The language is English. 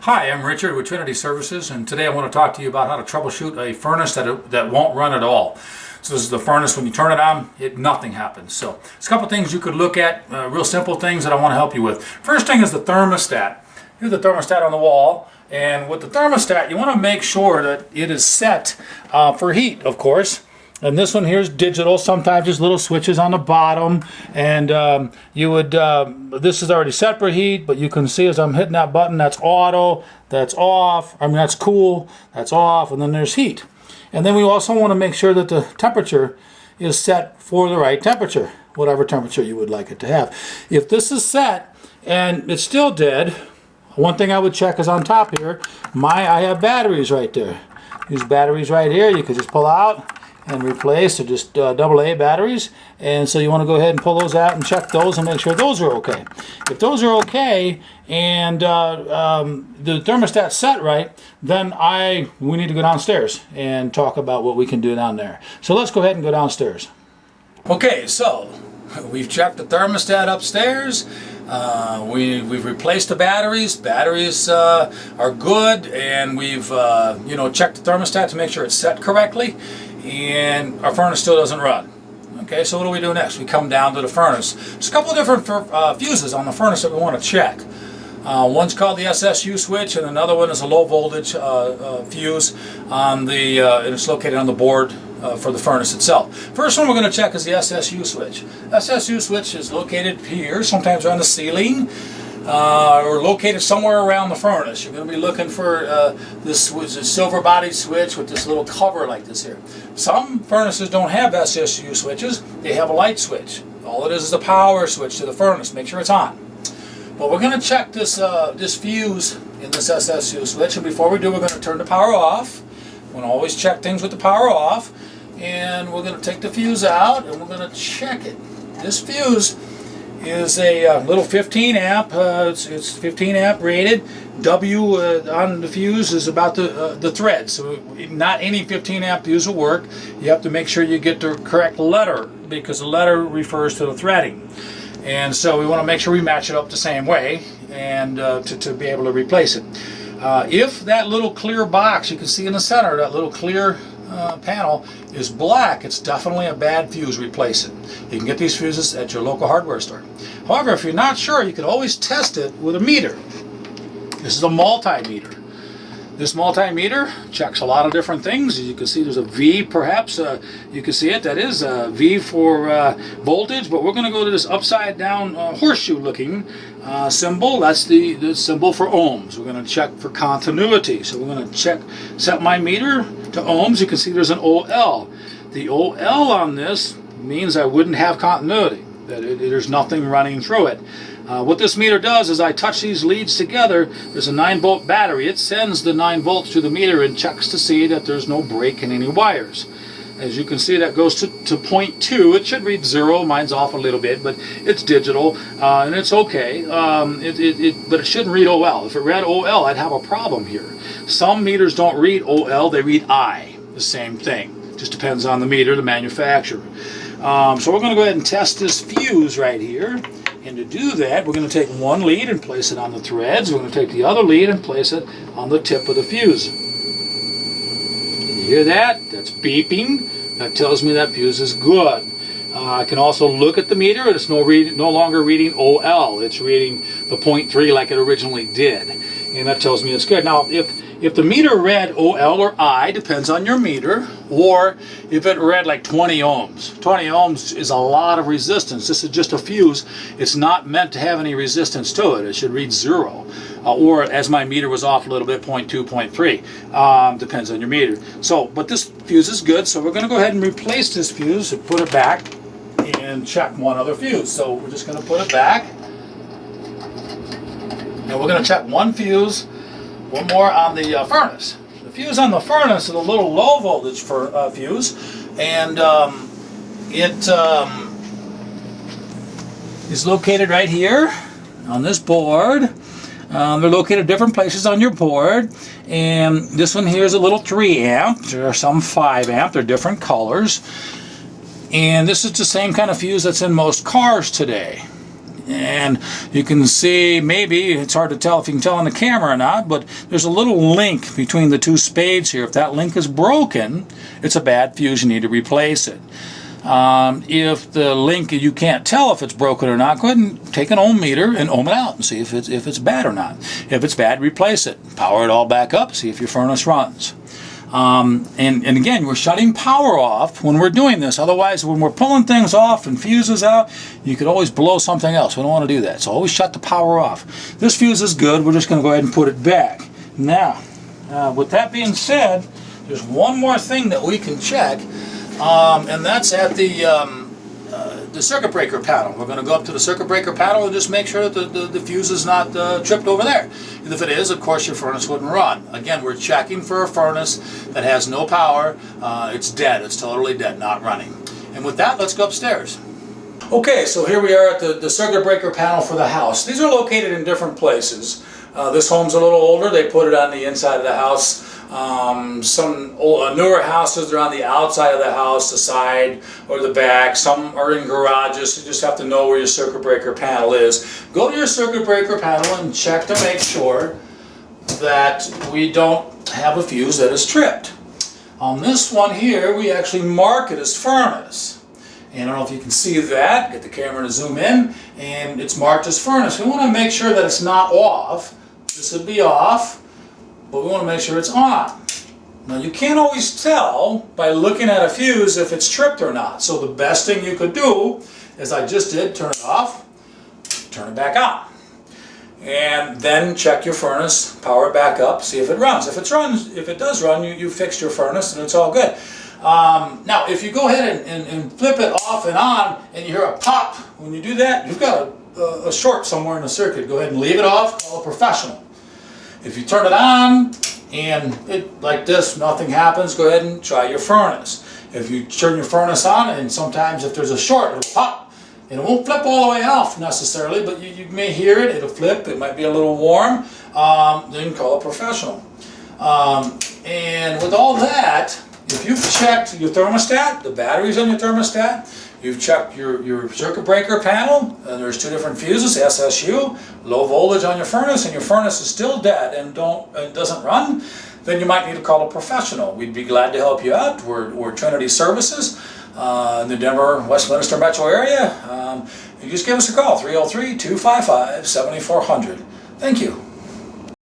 Hi, I'm Richard with Trinity Services, and today I want to talk to you about how to troubleshoot a furnace that won't run at all. So this is the furnace. When you turn it on, nothing happens. So there's a couple things you could look at, real simple things that I want to help you with. First thing is the thermostat. Here's the thermostat on the wall, and with the thermostat, you want to make sure that it is set for heat, of course. And this one here is digital. Sometimes there's little switches on the bottom, and this is already set for heat, but you can see as I'm hitting that button, that's auto, that's off, that's cool, that's off, and then there's heat. And then we also want to make sure that the temperature is set for the right temperature, whatever temperature you would like it to have. If this is set and it's still dead, one thing I would check is on top here, I have batteries right there. These batteries right here, you could just pull out and replace. They're just AA batteries, and so you want to go ahead and pull those out and check those and make sure those are okay. If those are okay and the thermostat's set right, then we need to go downstairs and talk about what we can do down there. So let's go ahead and go downstairs. Okay, so we've checked the thermostat upstairs. We've replaced the batteries. Batteries are good, and we've checked the thermostat to make sure it's set correctly, and our furnace still doesn't run. Okay, so what do we do next? We come down to the furnace. There's a couple of different fuses on the furnace that we want to check. One's called the SSU switch, and another one is a low voltage fuse and it's located on the board for the furnace itself. First one we're going to check is the SSU switch. SSU switch is located here, sometimes on the ceiling, or located somewhere around the furnace. You're going to be looking for this silver bodied switch with this little cover like this here. Some furnaces don't have SSU switches, they have a light switch. All it is a power switch to the furnace. Make sure it's on. But we're going to check this fuse in this SSU switch, and before we do, we're going to turn the power off. We're going to always check things with the power off, and we're going to take the fuse out, and we're going to check it. This fuse is a little 15 amp, it's 15 amp rated. W on the fuse is about the thread, so not any 15 amp fuse will work. You have to make sure you get the correct letter, because the letter refers to the threading. And so we want to make sure we match it up the same way, and to be able to replace it. If that little clear box you can see in the center, that little clear panel is black, it's definitely a bad fuse. Replace it. You can get these fuses at your local hardware store. However, if you're not sure, you can always test it with a meter. This is a multimeter. This multimeter checks a lot of different things. As you can see, there's a V, perhaps. You can see it. That is a V for voltage, but we're going to go to this upside down horseshoe-looking symbol. That's the symbol for ohms. We're going to check for continuity. So we're going to set my meter to ohms. You can see there's an OL. The OL on this means I wouldn't have continuity, that there's nothing running through it. What this meter does is I touch these leads together. There's a 9-volt battery. It sends the 9 volts to the meter and checks to see that there's no break in any wires. As you can see, that goes to 0.2. It should read 0. Mine's off a little bit, but it's digital, and it's okay. But it shouldn't read OL. If it read OL, I'd have a problem here. Some meters don't read OL. They read I. The same thing. Just depends on the meter, the manufacturer. So we're going to go ahead and test this fuse right here. And to do that, we're going to take one lead and place it on the threads. We're going to take the other lead and place it on the tip of the fuse. Can you hear that? That's beeping. That tells me that fuse is good. I can also look at the meter, and it's no longer reading OL. It's reading the 0.3 like it originally did. And that tells me it's good. Now, if the meter read OL or I, depends on your meter, or if it read like 20 ohms. 20 ohms is a lot of resistance. This is just a fuse. It's not meant to have any resistance to it. It should read 0. Or, as my meter was off a little bit, 0.2, 0.3. Depends on your meter. But this fuse is good, so we're going to go ahead and replace this fuse and put it back and check one other fuse. So we're just going to put it back. And we're going to check one fuse, one more on the furnace. The fuse on the furnace is a little low voltage fuse, and it is located right here on this board. They're located different places on your board, and this one here is a little 3 amp. There are some 5 amp. They're different colors, and this is the same kind of fuse that's in most cars today. And you can see, maybe, it's hard to tell if you can tell on the camera or not, but there's a little link between the two spades here. If that link is broken, it's a bad fuse, you need to replace it. If the link, you can't tell if it's broken or not, go ahead and take an ohm meter and ohm it out and see if it's bad or not. If it's bad, replace it. Power it all back up, see if your furnace runs. And again, we're shutting power off when we're doing this. Otherwise, when we're pulling things off and fuses out, you could always blow something else. We don't want to do that. So always shut the power off. This fuse is good. We're just going to go ahead and put it back. Now, with that being said, there's one more thing that we can check, and that's at the circuit breaker panel. We're going to go up to the circuit breaker panel and just make sure that the fuse is not tripped over there. And if it is, of course, your furnace wouldn't run. Again, we're checking for a furnace that has no power. It's dead. It's totally dead, not running. And with that, let's go upstairs. Okay, so here we are at the circuit breaker panel for the house. These are located in different places. This home's a little older. They put it on the inside of the house. Some newer houses are on the outside of the house, the side or the back. Some are in garages. You just have to know where your circuit breaker panel is. Go to your circuit breaker panel and check to make sure that we don't have a fuse that is tripped. On this one here, we actually mark it as furnace. And I don't know if you can see that. Get the camera to zoom in, and it's marked as furnace. We want to make sure that it's not off. This would be off, but we want to make sure it's on. Now, you can't always tell by looking at a fuse if it's tripped or not. So the best thing you could do, as I just did, turn it off, turn it back on. And then check your furnace, power it back up, see if it runs. If it does run, you fixed your furnace and it's all good. Now, if you go ahead and flip it off and on and you hear a pop, when you do that, you've got a short somewhere in the circuit. Go ahead and leave it off, call a professional. If you turn it on and like this, nothing happens, go ahead and try your furnace. If you turn your furnace on, and sometimes if there's a short, it'll pop. And it won't flip all the way off necessarily, but you may hear it, it'll flip, it might be a little warm, then call a professional. And with all that, if you've checked your thermostat, the batteries on your thermostat, you've checked your circuit breaker panel, and there's two different fuses, SSU, low voltage on your furnace, and your furnace is still dead and doesn't run, then you might need to call a professional. We'd be glad to help you out. We're Trinity Services in the Denver, Westminster metro area. You just give us a call, 303-255-7400. Thank you.